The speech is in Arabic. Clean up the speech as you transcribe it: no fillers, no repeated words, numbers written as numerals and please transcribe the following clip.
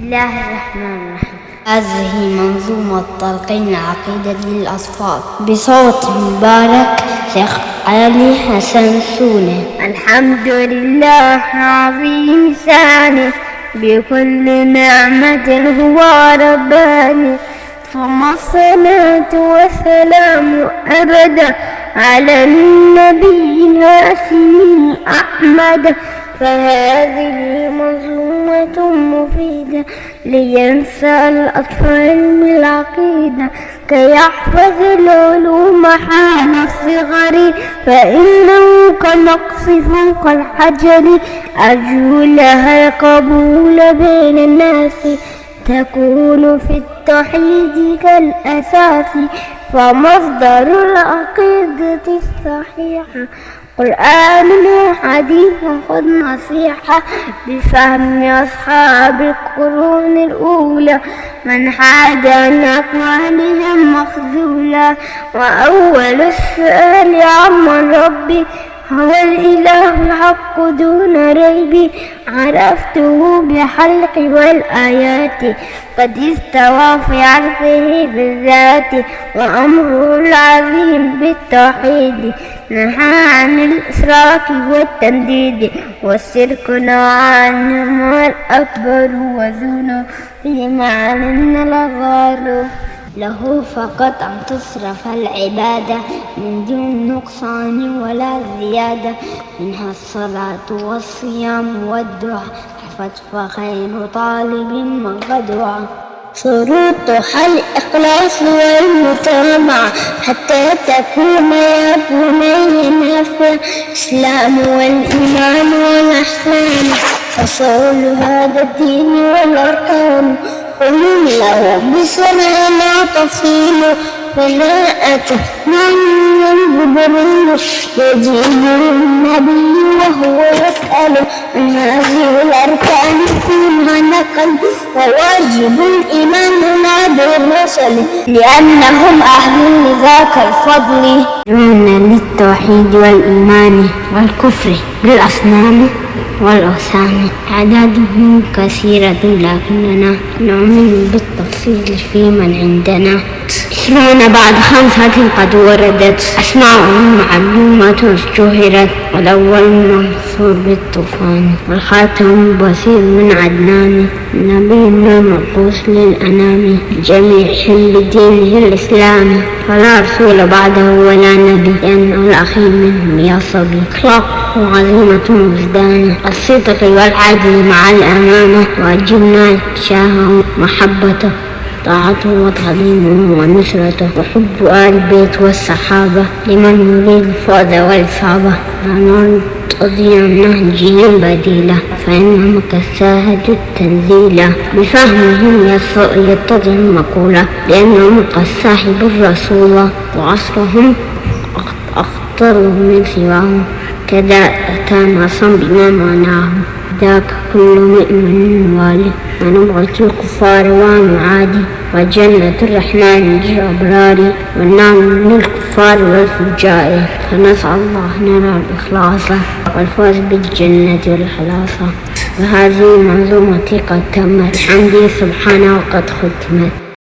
الله الرحمن الرحيم. هذه منظومة تلقين عقيدة للأطفال بصوت مبارك شيخ علي حسن سوني. الحمد لله عظيم شانه بكل نعمة هو رباني، ثم الصلاة والسلام أبدا على النبي الهاشمي أحمد. فهذه منظومة مفيدة لينسى الأطفال بالعقيدة كي يحفظ العلوم حال الصغر، فإنه كنقص فوق الحجر. أرجو لها القبول بين الناس، تكون في التوحيد كالأساس، فمصدر العقيدة الصحيحة قرآن وحديث. خذ نصيحة بفهم أصحاب القرون الأولى، من حاد عن أقوالهم مخذولا. وأول السؤال عمن ربي هو الإله الحق دون ريب، عرفته بالخلق والآيات قد استوى في عرفه بالذات. وأمره العظيم بالتوحيد نهى عن الإشراك والتنديد، والشرك نوعان والأكبر وذنوب فيما علمنا الأغار. له فقط أن تصرف العبادة من دون نقصان ولا زيادة، منها الصلاة والصيام والدعاء، فخير طالب من قد وعى. شروطها الإخلاص والمتابعة حتى تكون يا بني نافع، الإسلام والإيمان والإحسان أصول هذا الدين والأركان. قل له بسرعة لا تصيل، فلا أتمنى الجبريل يجيب النبي وهو يسأل عن هذه الأركان فيما نقل. وواجب الإيمان لا بالرسل لأنهم أهل لذاك الفضل، يؤمنون للتوحيد والإيمان والكفر بالأصنام والأوثان. أعدادهم كثيرة لكننا نؤمن بالتفصيل في من عندنا. 20 بعد 5 قد وردت، أسماءهم معلومة اشتهرت، والأول منصور بالطوفان، والخاتم بصير من عدنان. نبينا مبعوث للأنام جميعهم بدينه الإسلامي، فلا رسول بعده ولا نبي، لأنه الأخير منهم يا صبي. أخلاقه عظيمة وجدانه، الصدق والعدل مع الأمانة، وأجبنا تجاهه محبته، طاعته وتعظيمه ونصرته، وحب آل البيت والصحابة لمن يريد الفوز والإصابة. لا تضيع نهجهم بديلة، فإنهم كالساهد التنزيلة، بفهمهم يتضح المقولة، لأنهم قد صاحبوا الرسول وعصرهم أخطر من سواهم، كذا أتانا بما معناه. ذاك كل مؤمن والي، ونبغة الكفار ونعادي، وجنة الرحمن للأبرار، والنار للكفار والفجار. فنسأل الله نرى الإخلاص والفوز بالجنة والخلاص. وهذه منظومتي قد تمت، الحمد سبحانه وقد ختمت.